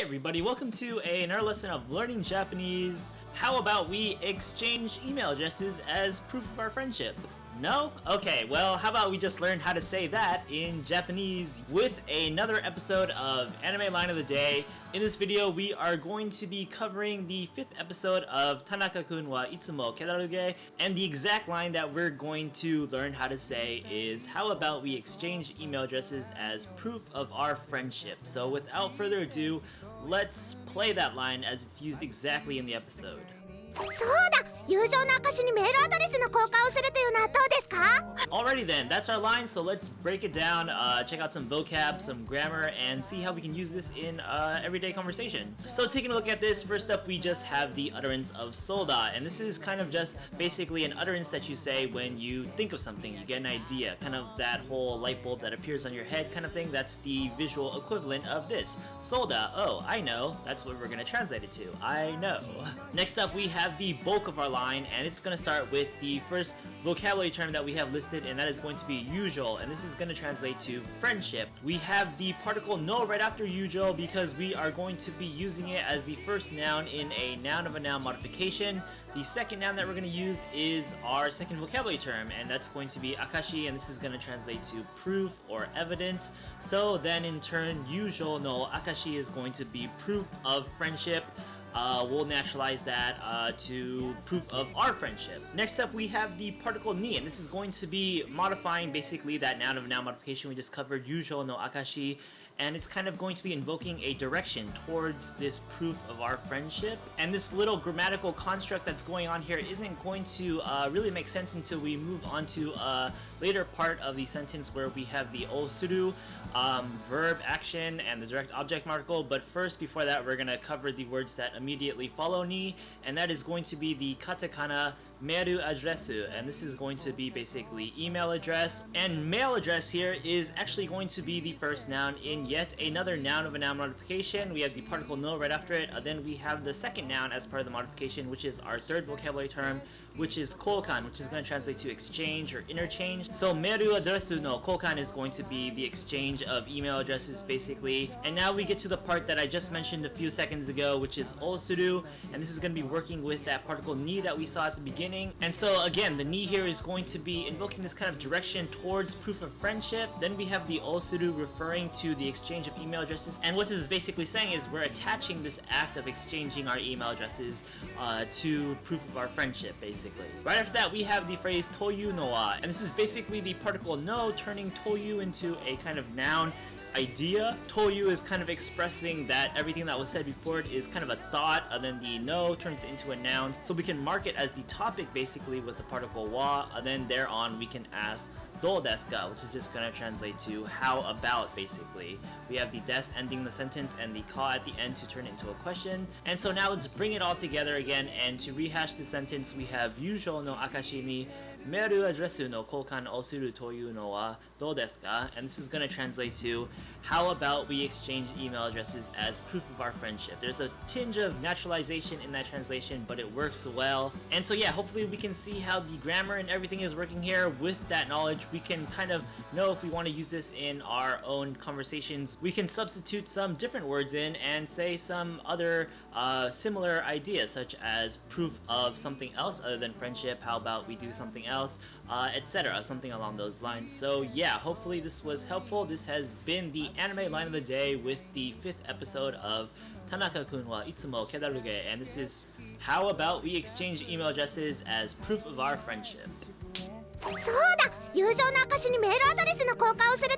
Hey everybody, welcome to another lesson of learning Japanese. How about we exchange email addresses as proof of our friendship? No? Okay, well, how about we just learn how to say that in Japanese with another episode of Anime Line of the Day. In this video, we are going to be covering the 5th episode of Tanaka-kun wa itsumo kedaruge, and the exact line that we're going to learn how to say is, how about we exchange email addresses as proof of our friendship? So without further ado, let's play that line as it's used exactly in the episode. そうだ、友情の証にメールアドレスの交換をするというのはどうですか? Alrighty then, that's our line, so let's break it down, check out some vocab, some grammar, and see how we can use this in everyday conversation. So taking a look at this, first up we just have the utterance of soda, and this is kind of just basically an utterance that you say when you think of something, you get an idea, kind of that whole light bulb that appears on your head kind of thing. That's the visual equivalent of this. Soda, oh, I know, that's what we're going to translate it to, I know. Next up we have the bulk of our line, and it's going to start with the first vocabulary term that we have listed, and that is going to be yuujyou, and this is going to translate to friendship. We have the particle no right after yuujyou because we are going to be using it as the first noun in a noun of a noun modification. The second noun that we're going to use is our second vocabulary term, and that's going to be akashi, and this is going to translate to proof or evidence. So then in turn, yuujyou no akashi is going to be proof of friendship. We'll naturalize that to proof of our friendship. Next up we have the particle ni, and this is going to be modifying basically that noun of a noun modification we just covered, yuujyou no akashi, and it's kind of going to be invoking a direction towards this proof of our friendship. And this little grammatical construct that's going on here isn't going to really make sense until we move on to a later part of the sentence where we have the suru, verb, action, and the direct object particle. But first, before that, we're going to cover the words that immediately follow ni, and that is going to be the katakana meru adresu, and this is going to be basically email address. And mail address here is actually going to be the first noun in yet another noun of a noun modification. We have the particle no right after it, then we have the second noun as part of the modification, which is our third vocabulary term, which is koukan, which is going to translate to exchange or interchange. So meru adresu no koukan is going to be the exchange of email addresses basically. And now we get to the part that I just mentioned a few seconds ago, which is suru, and this is going to be working with that particle ni that we saw at the beginning. And so again, the ni here is going to be invoking this kind of direction towards proof of friendship. Then we have the suru referring to the exchange of email addresses, and what this is basically saying is we're attaching this act of exchanging our email addresses to proof of our friendship basically. Right after that we have the phrase toiu no wa, and this is basically the particle no turning toiu into a kind of noun idea. Toiu is kind of expressing that everything that was said before it is kind of a thought, and then the no turns into a noun, so we can mark it as the topic basically with the particle wa, and then thereon we can ask do desu ka, which is just going to translate to how about basically. We have the des ending the sentence and the ka at the end to turn into a question. And so now let's bring it all together again, and to rehash the sentence we have yuujyou no akashi ni meru adresu no koukan o suru toiu no wa do desu ka, and this is going to translate to how about we exchange email addresses as proof of our friendship. There's a tinge of naturalization in that translation, but it works well. And so yeah, hopefully we can see how the grammar and everything is working here. With that knowledge, we can kind of know if we want to use this in our own conversations. We can substitute some different words in and say some other similar ideas, such as proof of something else other than friendship. How about we do something else, etc., something along those lines. So yeah, hopefully this was helpful. This has been the anime line of the day with the 5th episode of Tanaka-kun wa itsumo kedaruge, and this is how about we exchange email addresses as proof of our friendship. そうだ、友情の証にメールアドレスの交換をする